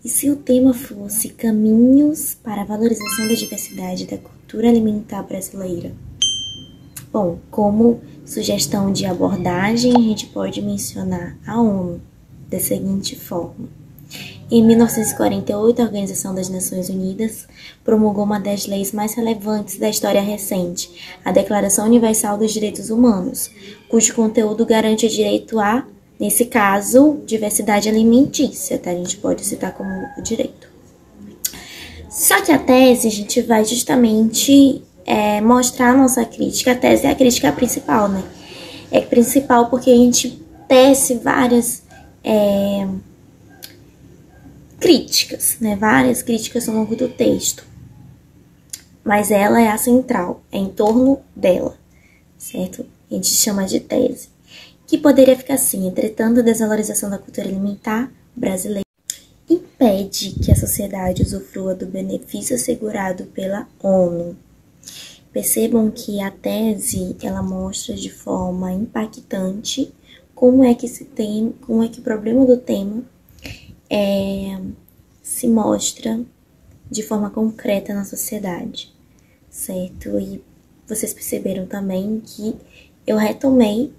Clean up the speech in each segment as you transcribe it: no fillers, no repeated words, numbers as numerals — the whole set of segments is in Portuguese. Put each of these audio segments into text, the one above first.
E se o tema fosse Caminhos para a Valorização da Diversidade da Cultura Alimentar Brasileira? Bom, como sugestão de abordagem, a gente pode mencionar a ONU da seguinte forma. Em 1948, a Organização das Nações Unidas promulgou uma das leis mais relevantes da história recente, a Declaração Universal dos Direitos Humanos, cujo conteúdo garante o direito a, nesse caso, diversidade alimentícia, tá? A gente pode citar como direito. Só que a tese, a gente vai justamente mostrar a nossa crítica. A tese é a crítica principal, né? É principal porque a gente tece várias críticas, né? Várias críticas ao longo do texto. Mas ela é a central, é em torno dela, certo? A gente chama de tese. Que poderia ficar assim: entretanto, a desvalorização da cultura alimentar brasileira impede que a sociedade usufrua do benefício assegurado pela ONU. Percebam que a tese, ela mostra de forma impactante como é que o problema do tema se mostra de forma concreta na sociedade, certo? E vocês perceberam também que eu retomei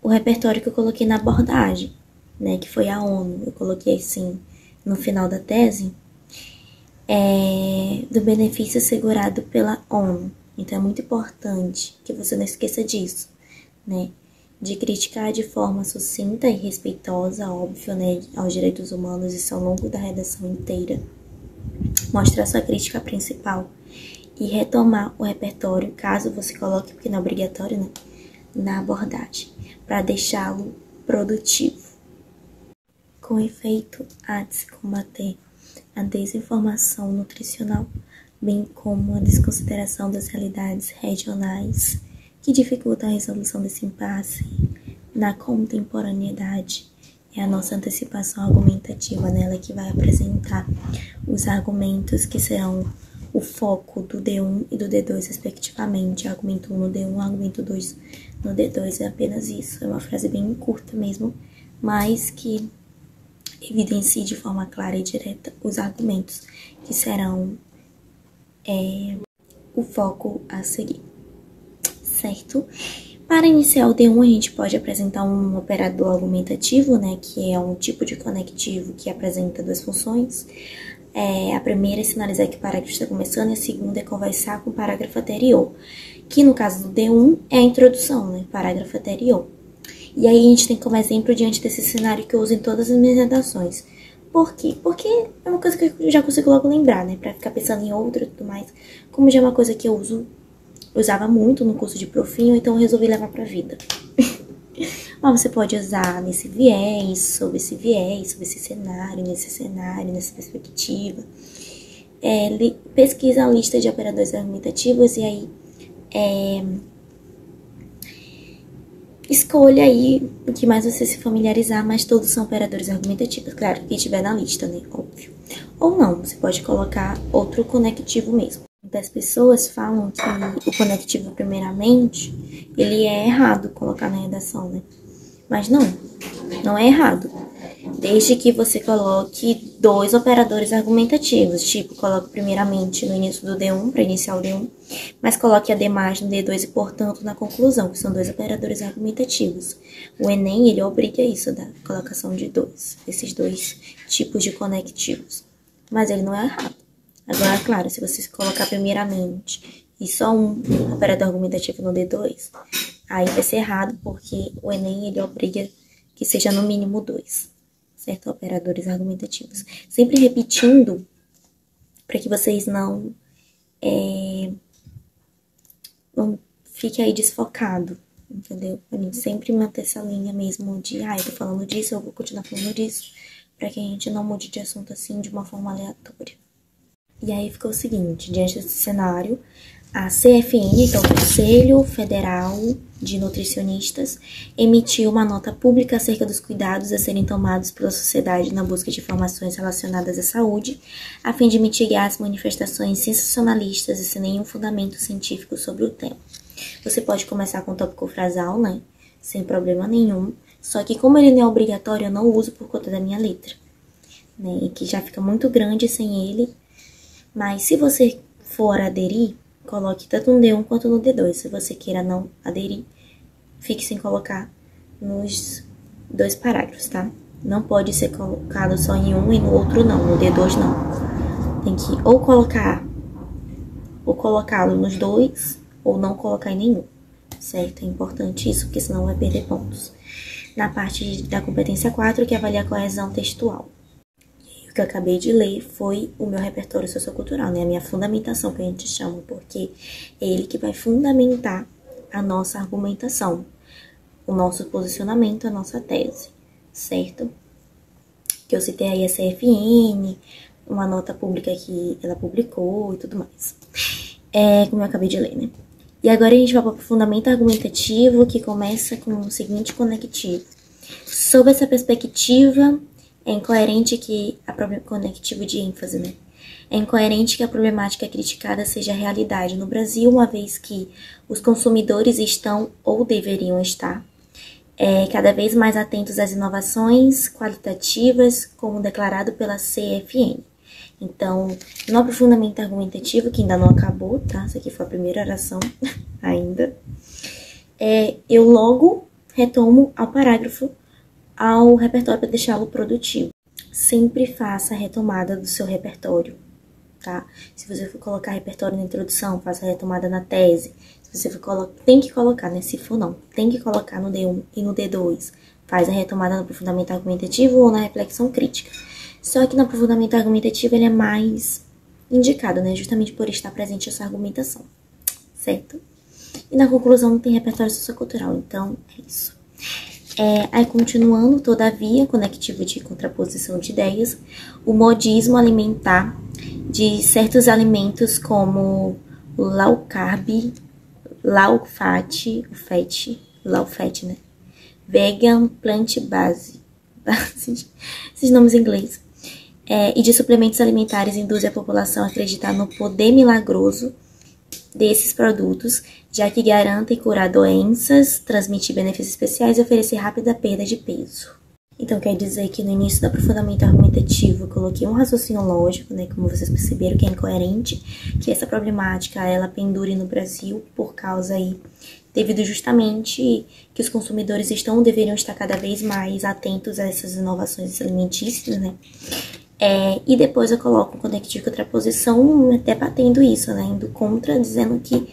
o repertório que eu coloquei na abordagem, né, que foi a ONU. Eu coloquei assim no final da tese, do benefício assegurado pela ONU. Então é muito importante que você não esqueça disso, né, de criticar de forma sucinta e respeitosa, óbvio, né, aos direitos humanos, isso ao longo da redação inteira. Mostrar sua crítica principal e retomar o repertório, caso você coloque, porque não é obrigatório, né, na abordagem, para deixá-lo produtivo. Com efeito, há de se combater a desinformação nutricional, bem como a desconsideração das realidades regionais que dificultam a resolução desse impasse na contemporaneidade. É a nossa antecipação argumentativa nela que vai apresentar os argumentos que serão o foco do D1 e do D2, respectivamente. Argumento 1 no D1, argumento 2 no D2. É apenas isso. É uma frase bem curta mesmo, mas que evidencie de forma clara e direta os argumentos que serão o foco a seguir, certo? Para iniciar o D1, a gente pode apresentar um operador argumentativo, né, que é um tipo de conectivo que apresenta duas funções. A primeira é sinalizar que o parágrafo está começando, e a segunda é conversar com o parágrafo anterior, que no caso do D1 é a introdução, né, parágrafo anterior. E aí a gente tem como exemplo diante desse cenário que eu uso em todas as minhas redações. Por quê? Porque é uma coisa que eu já consigo logo lembrar, né, pra ficar pensando em outra e tudo mais. Como já é uma coisa que eu usava muito no curso de profinho, então eu resolvi levar pra vida. Mas você pode usar nesse viés, sobre esse cenário, nessa perspectiva. Pesquisa a lista de operadores argumentativos e aí escolha aí o que mais você se familiarizar, mas todos são operadores argumentativos. Claro, que estiver na lista, né? Óbvio. Ou não, você pode colocar outro conectivo mesmo. Muitas pessoas falam que o conectivo, primeiramente, ele é errado colocar na redação, né? Mas não é errado. Desde que você coloque dois operadores argumentativos, tipo, coloque primeiramente no início do D1, para iniciar o D1, mas coloque ademais no D2 e, portanto, na conclusão, que são dois operadores argumentativos. O Enem, ele obriga isso, da colocação de esses dois tipos de conectivos. Mas ele não é errado. Agora, claro, se você colocar primeiramente e só um operador argumentativo no D2, aí vai ser errado, porque o Enem, ele obriga que seja no mínimo 2, certo? Operadores argumentativos. Sempre repetindo, para que vocês não fiquem aí desfocado, entendeu? A gente sempre manter essa linha mesmo de, eu tô falando disso, eu vou continuar falando disso, para que a gente não mude de assunto assim de uma forma aleatória. E aí ficou o seguinte: diante desse cenário, a CFN, que é o Conselho Federal de Nutricionistas, emitiu uma nota pública acerca dos cuidados a serem tomados pela sociedade na busca de informações relacionadas à saúde, a fim de mitigar as manifestações sensacionalistas e sem nenhum fundamento científico sobre o tema. Você pode começar com o tópico frasal, né? Sem problema nenhum. Só que como ele não é obrigatório, eu não uso por conta da minha letra. né? E que já fica muito grande sem ele. Mas se você for aderir, coloque tanto no D1 quanto no D2. Se você queira não aderir, fique sem colocar nos 2 parágrafos, tá? Não pode ser colocado só em um e no outro não, no D2 não. Tem que ou colocá-lo nos 2 ou não colocar em nenhum, certo? É importante isso, porque senão vai perder pontos. Na parte da competência 4, que avalia a coesão textual. O que eu acabei de ler foi o meu repertório sociocultural, né? A minha fundamentação, que a gente chama, porque é ele que vai fundamentar a nossa argumentação, o nosso posicionamento, a nossa tese, certo? Que eu citei aí a CFN, uma nota pública que ela publicou e tudo mais. Como eu acabei de ler, né? E agora a gente vai para o fundamento argumentativo, que começa com o seguinte conectivo. Sob essa perspectiva, é incoerente que conectivo de ênfase, né? É incoerente que a problemática criticada seja a realidade no Brasil, uma vez que os consumidores estão ou deveriam estar cada vez mais atentos às inovações qualitativas, como declarado pela CFN. Então, no aprofundamento argumentativo, que ainda não acabou, tá? Essa aqui foi a primeira oração ainda. Eu logo retomo ao parágrafo, ao repertório para deixá-lo produtivo. Sempre faça a retomada do seu repertório, tá? Se você for colocar repertório na introdução, faça a retomada na tese. Se você for tem que colocar, né? Se for não, tem que colocar no D1 e no D2. Faz a retomada no aprofundamento argumentativo ou na reflexão crítica. Só que no aprofundamento argumentativo ele é mais indicado, né? Justamente por estar presente essa argumentação, certo? E na conclusão tem repertório sociocultural, então é isso. Aí continuando, todavia, conectivo de contraposição de ideias, o modismo alimentar de certos alimentos como o low carb, low fat, low fat, né? Vegan, plant base, esses nomes em inglês. E de suplementos alimentares induzem a população a acreditar no poder milagroso desses produtos, já que garantem curar doenças, transmitir benefícios especiais e oferecer rápida perda de peso. Então, quer dizer que no início do aprofundamento argumentativo eu coloquei um raciocínio lógico, né, como vocês perceberam, que é incoerente, que essa problemática, ela pendure no Brasil por causa aí, devido justamente que os consumidores deveriam estar cada vez mais atentos a essas inovações alimentícias, né? E depois eu coloco um conectivo de contraposição debatendo isso, né? Indo contra, dizendo que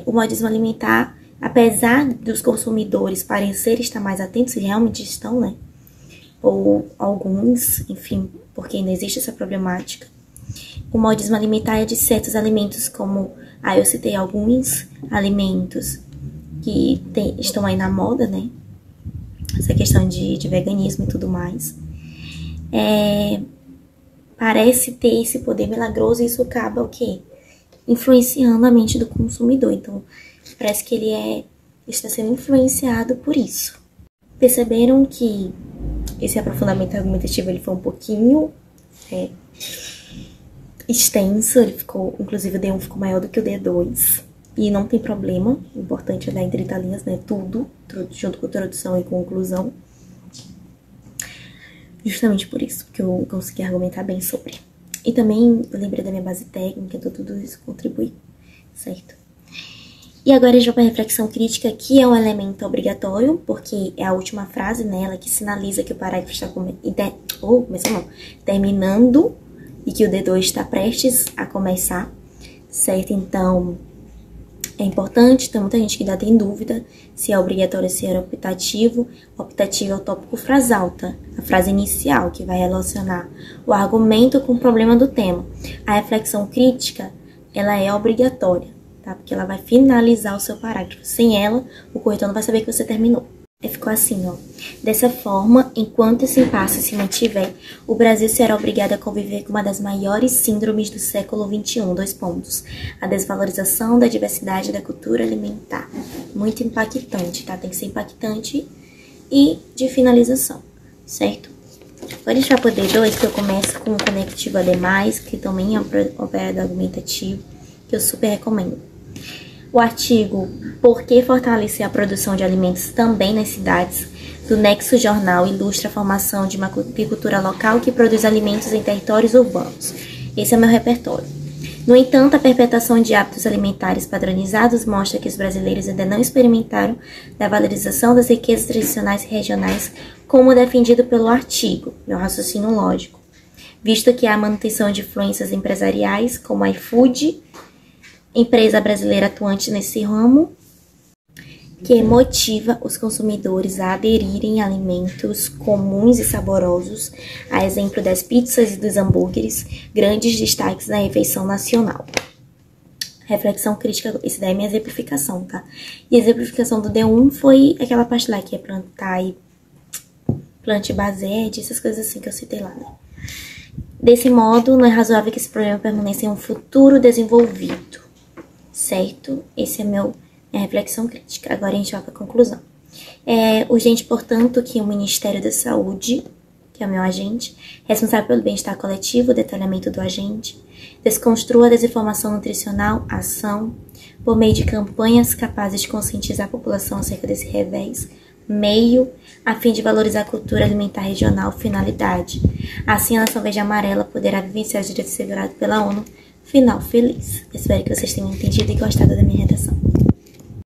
o modismo alimentar, apesar dos consumidores parecerem estar mais atentos, e realmente estão, né? Ou alguns, enfim, porque ainda existe essa problemática. O modismo alimentar é de certos alimentos, como eu citei alguns alimentos que estão aí na moda, né? Essa questão de veganismo e tudo mais. Parece ter esse poder milagroso e isso acaba o quê? Influenciando a mente do consumidor. Então, parece que ele está sendo influenciado por isso. Perceberam que esse aprofundamento argumentativo ele foi um pouquinho extenso, ele ficou, inclusive o D1 ficou maior do que o D2. E não tem problema, o importante é dar em 30 linhas, né? Tudo, junto com introdução e conclusão. Justamente por isso, porque eu consegui argumentar bem sobre. E também eu lembrei da minha base técnica, então tudo isso contribui, certo? E agora a gente vai para a reflexão crítica, que é um elemento obrigatório, porque é a última frase nela que sinaliza que o parágrafo está terminando e que o D2 está prestes a começar, certo? Então, é importante, tem muita gente que ainda tem dúvida se é obrigatório, se é optativo. Optativo é o tópico frasal, tá? A frase inicial, que vai relacionar o argumento com o problema do tema. A reflexão crítica, ela é obrigatória, tá? Porque ela vai finalizar o seu parágrafo. Sem ela, o corretor não vai saber que você terminou. Ficou assim, ó. Dessa forma, enquanto esse impasse se mantiver, o Brasil será obrigado a conviver com uma das maiores síndromes do século XXI. 2 pontos. A desvalorização da diversidade da cultura alimentar. Muito impactante, tá? Tem que ser impactante e de finalização, certo? Agora a gente vai para o D2, que eu começo com o conectivo ademais, que também é um operador argumentativo, que eu super recomendo. O artigo Por que fortalecer a produção de alimentos também nas cidades, do Nexo Jornal, ilustra a formação de uma agricultura local que produz alimentos em territórios urbanos. Esse é o meu repertório. No entanto, a perpetuação de hábitos alimentares padronizados mostra que os brasileiros ainda não experimentaram da valorização das riquezas tradicionais e regionais, como defendido pelo artigo, meu raciocínio lógico, visto que há a manutenção de influências empresariais, como a iFood, empresa brasileira atuante nesse ramo, que motiva os consumidores a aderirem a alimentos comuns e saborosos, a exemplo das pizzas e dos hambúrgueres, grandes destaques na refeição nacional. Reflexão crítica, isso daí é minha exemplificação, tá? E a exemplificação do D1 foi aquela parte lá que é plantar e plante basede, essas coisas assim que eu citei lá, né? Desse modo, não é razoável que esse problema permaneça em um futuro desenvolvido, certo? Esse é minha reflexão crítica. Agora a gente vai para a conclusão. É urgente, portanto, que o Ministério da Saúde, que é o meu agente, responsável pelo bem-estar coletivo, o detalhamento do agente, desconstrua a desinformação nutricional, ação, por meio de campanhas capazes de conscientizar a população acerca desse revés, meio, a fim de valorizar a cultura alimentar regional, finalidade. Assim, a Nação Verde e Amarela poderá vivenciar os direitos assegurados pela ONU. Final feliz. Espero que vocês tenham entendido e gostado da minha redação.